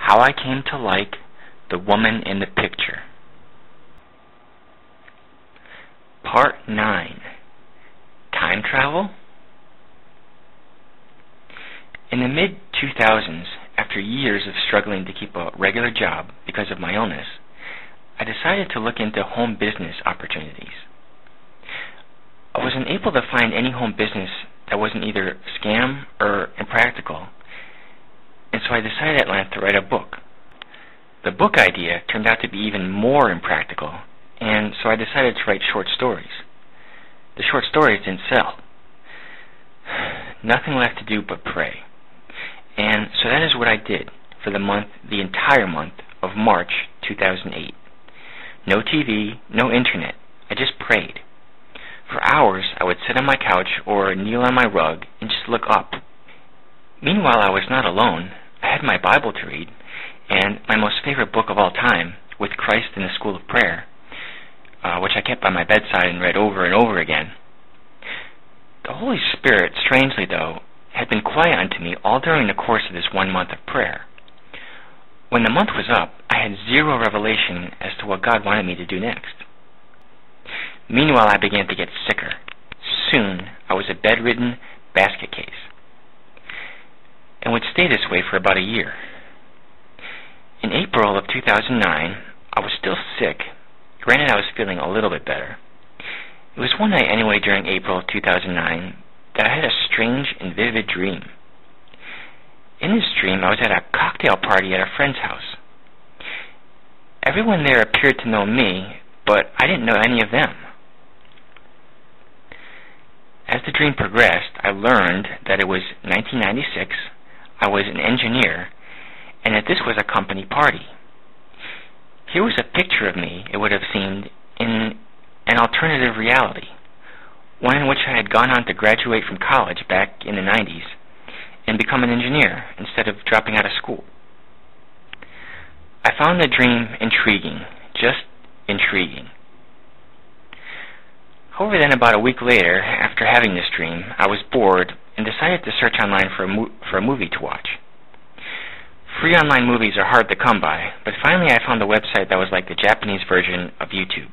How I Came to Like the Woman in the Picture. Part 9. Time Travel? In the mid-2000s, after years of struggling to keep a regular job because of my illness, I decided to look into home business opportunities. I wasn't able to find any home business that wasn't either scam or impractical, and so I decided at length to write a book. The book idea turned out to be even more impractical, and so I decided to write short stories. The short stories didn't sell. Nothing left to do but pray. And so that is what I did for the entire month of March 2008. No TV, no internet. I just prayed. For hours, I would sit on my couch or kneel on my rug and just look up. Meanwhile, I was not alone. I had my Bible to read, and my most favorite book of all time, With Christ in the School of Prayer, which I kept by my bedside and read over and over again. The Holy Spirit, strangely though, had been quiet unto me all during the course of this 1 month of prayer. When the month was up, I had zero revelation as to what God wanted me to do next. Meanwhile, I began to get sicker. Soon, I was a bedridden basket case, and would stay this way for about a year. In April of 2009, I was still sick. Granted, I was feeling a little bit better. It was one night anyway during April of 2009 that I had a strange and vivid dream. In this dream, I was at a cocktail party at a friend's house. Everyone there appeared to know me, but I didn't know any of them. As the dream progressed, I learned that it was 1996, I was an engineer, and that this was a company party. Here was a picture of me, it would have seemed, in an alternative reality, one in which I had gone on to graduate from college back in the 90s and become an engineer instead of dropping out of school. I found the dream intriguing, just intriguing. However, then about a week later, after having this dream, I was bored and decided to search online for a movie to watch. Free online movies are hard to come by, but finally I found a website that was like the Japanese version of YouTube.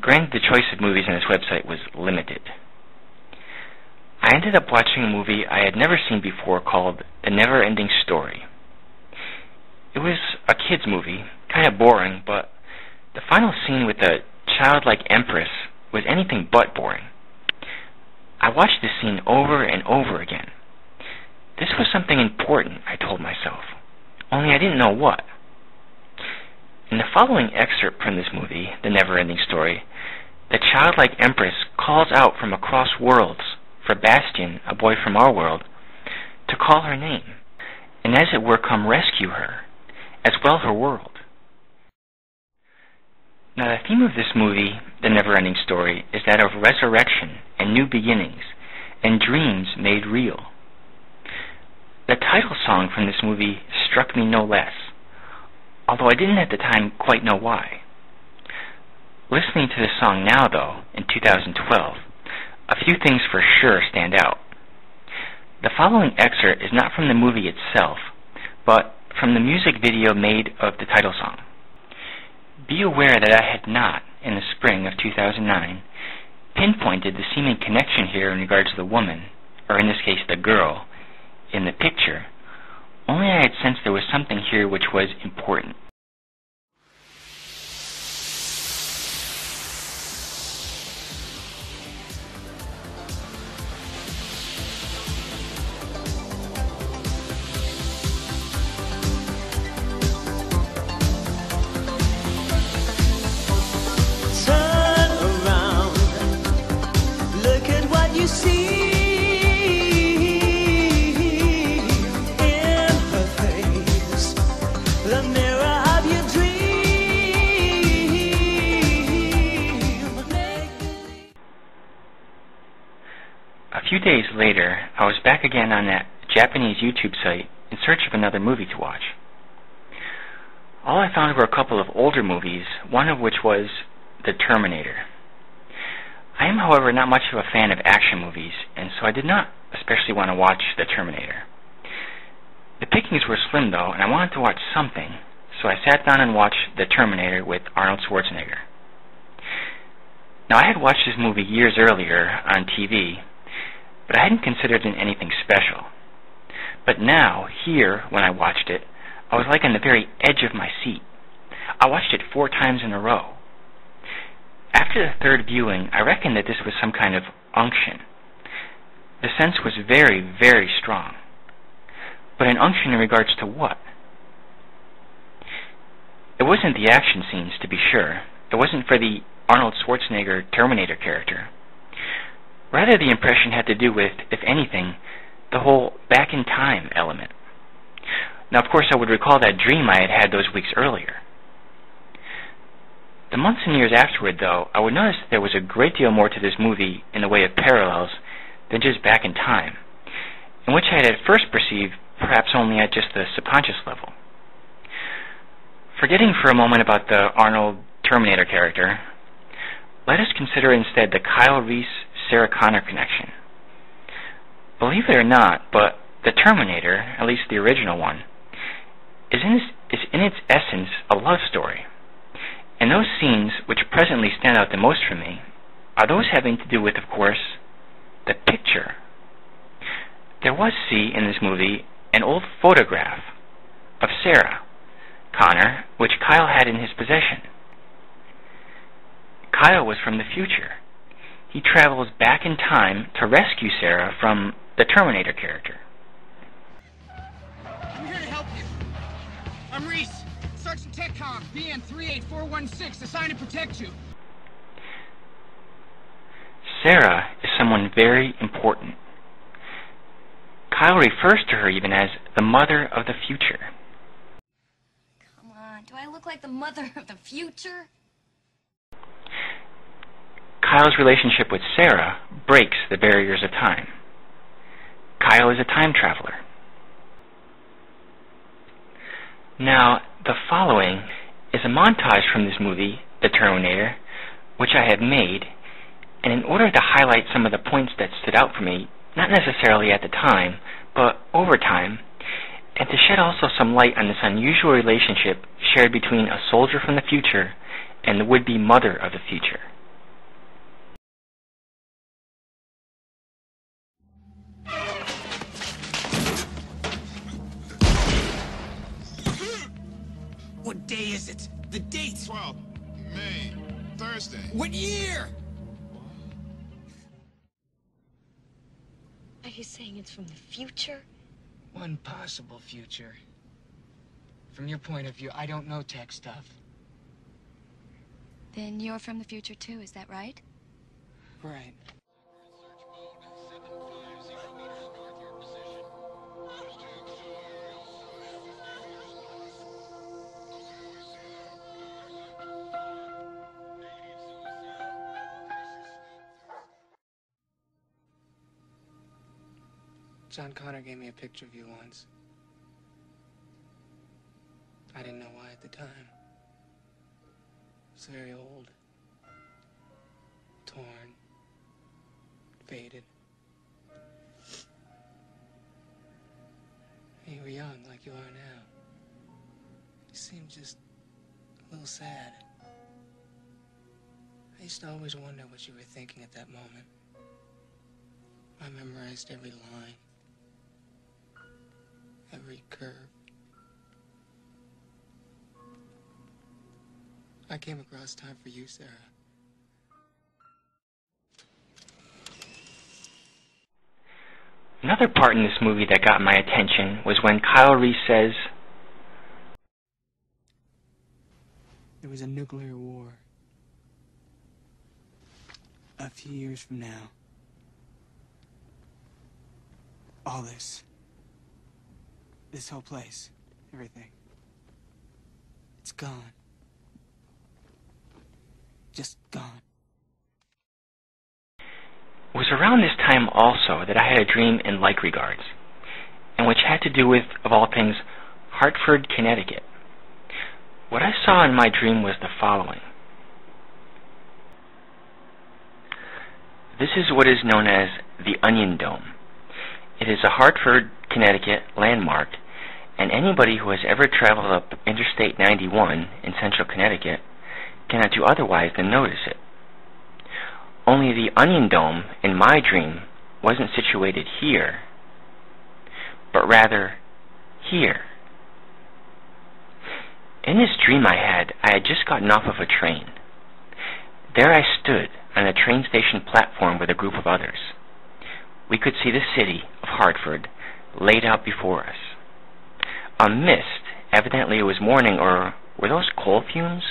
Granted, the choice of movies on this website was limited. I ended up watching a movie I had never seen before called The Never-Ending Story. It was a kid's movie, kind of boring, but the final scene with the childlike empress was anything but boring. I watched this scene over and over again. This was something important, I told myself, only I didn't know what. In the following excerpt from this movie, The Never-Ending Story, the childlike empress calls out from across worlds for Bastian, a boy from our world, to call her name, and as it were come rescue her, as well her world. Now the theme of this movie, The Never-Ending Story, is that of resurrection and new beginnings, and dreams made real. The title song from this movie struck me no less, although I didn't at the time quite know why. Listening to this song now, though, in 2012, a few things for sure stand out. The following excerpt is not from the movie itself, but from the music video made of the title song. Be aware that I had not, in the spring of 2009, pinpointed the seeming connection here in regards to the woman, or in this case the girl, in the picture, only I had sensed there was something here which was important. A few days later, I was back again on that Japanese YouTube site in search of another movie to watch. All I found were a couple of older movies, one of which was The Terminator. I am, however, not much of a fan of action movies, and so I did not especially want to watch The Terminator. The picture pickings were slim, though, and I wanted to watch something, so I sat down and watched The Terminator with Arnold Schwarzenegger. Now, I had watched this movie years earlier on TV, but I hadn't considered it anything special. But now, here, when I watched it, I was like on the very edge of my seat. I watched it 4 times in a row. After the third viewing, I reckoned that this was some kind of unction. The sense was very, very strong. But an unction in regards to what? It wasn't the action scenes, to be sure. It wasn't for the Arnold Schwarzenegger Terminator character. Rather, the impression had to do with, if anything, the whole back-in-time element. Now, of course, I would recall that dream I had had those weeks earlier. The months and years afterward, though, I would notice that there was a great deal more to this movie in the way of parallels than just back in time, in which I had at first perceived perhaps only at just the subconscious level. Forgetting for a moment about the Arnold Terminator character, let us consider instead the Kyle Reese-Sarah Connor connection. Believe it or not, but the Terminator, at least the original one, is in its essence a love story. And those scenes which presently stand out the most for me are those having to do with, of course, the picture. There was, see, in this movie, an old photograph of Sarah Connor, which Kyle had in his possession. Kyle was from the future. He travels back in time to rescue Sarah from the Terminator character. I'm here to help you. I'm Reese, Sergeant TechCom, BN 38416, assigned to protect you. Sarah is someone very important. Kyle refers to her even as the mother of the future. Come on, do I look like the mother of the future? Kyle's relationship with Sarah breaks the barriers of time. Kyle is a time traveler. Now, the following is a montage from this movie, The Terminator, which I have made, and in order to highlight some of the points that stood out for me, not necessarily at the time, but over time, and to shed also some light on this unusual relationship shared between a soldier from the future and the would-be mother of the future. What day is it? The date? 12th, May, Thursday. What year? Are you saying it's from the future? One possible future. From your point of view, I don't know tech stuff. Then you're from the future too, is that right? Right. John Connor gave me a picture of you once. I didn't know why at the time. It's very old. Torn. Faded. You were young like you are now. You seemed just a little sad. I used to always wonder what you were thinking at that moment. I memorized every line. Every curve. I came across Time for You, Sarah. Another part in this movie that got my attention was when Kyle Reese says, There was a nuclear war. A few years from now. All this whole place, everything, it's gone. Just gone. It was around this time also that I had a dream in like regards, and which had to do with, of all things, Hartford, Connecticut. What I saw in my dream was the following. This is what is known as the Onion Dome. It is a Hartford, Connecticut landmark, and anybody who has ever traveled up Interstate 91 in central Connecticut cannot do otherwise than notice it. Only the Onion Dome in my dream wasn't situated here, but rather here. In this dream I had just gotten off of a train. There I stood on a train station platform with a group of others. We could see the city of Hartford laid out before us. A mist, evidently it was morning, or were those coal fumes,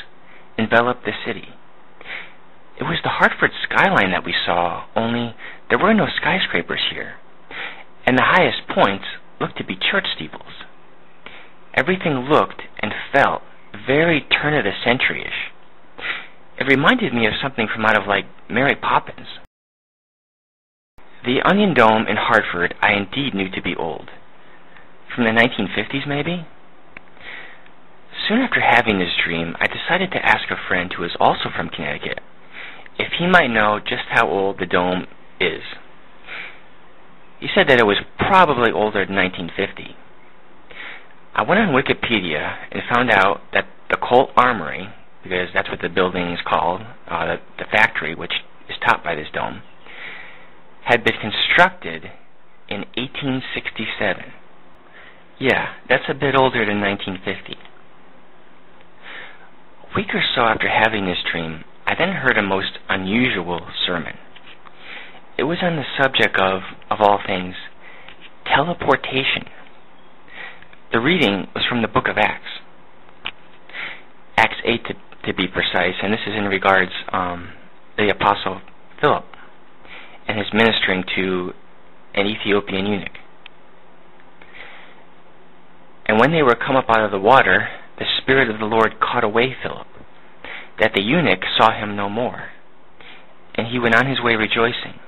enveloped the city. It was the Hartford skyline that we saw, only there were no skyscrapers here, and the highest points looked to be church steeples. Everything looked and felt very turn-of-the-century-ish. It reminded me of something from out of, like, Mary Poppins. The Onion Dome in Hartford I indeed knew to be old. From the 1950s, maybe? Soon after having this dream, I decided to ask a friend who was also from Connecticut if he might know just how old the dome is. He said that it was probably older than 1950. I went on Wikipedia and found out that the Colt Armory, because that's what the building is called, the factory which is topped by this dome, had been constructed in 1867. Yeah, that's a bit older than 1950. A week or so after having this dream, I then heard a most unusual sermon. It was on the subject of all things, teleportation. The reading was from the book of Acts. Acts 8 to be precise, and this is in regards the Apostle Philip and his ministering to an Ethiopian eunuch. And when they were come up out of the water, the Spirit of the Lord caught away Philip, that the eunuch saw him no more, and he went on his way rejoicing.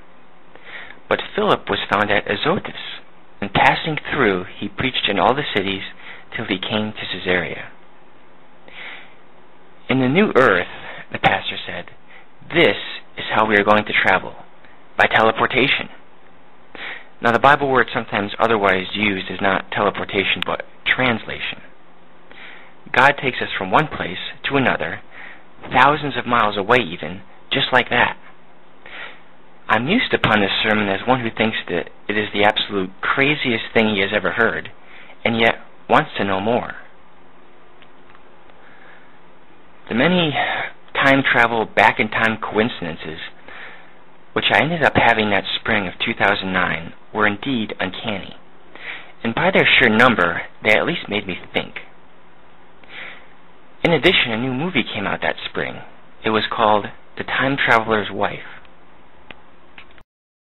But Philip was found at Azotus, and passing through, he preached in all the cities till he came to Caesarea. In the new earth, the pastor said, this is how we are going to travel, by teleportation. Now the Bible word sometimes otherwise used is not teleportation, but translation. God takes us from one place to another, thousands of miles away even, just like that. I'm mused upon this sermon as one who thinks that it is the absolute craziest thing he has ever heard, and yet wants to know more. The many time travel, back in time coincidences which I ended up having that spring of 2009 were indeed uncanny, and by their sheer number, they at least made me think. In addition, a new movie came out that spring. It was called The Time Traveler's Wife.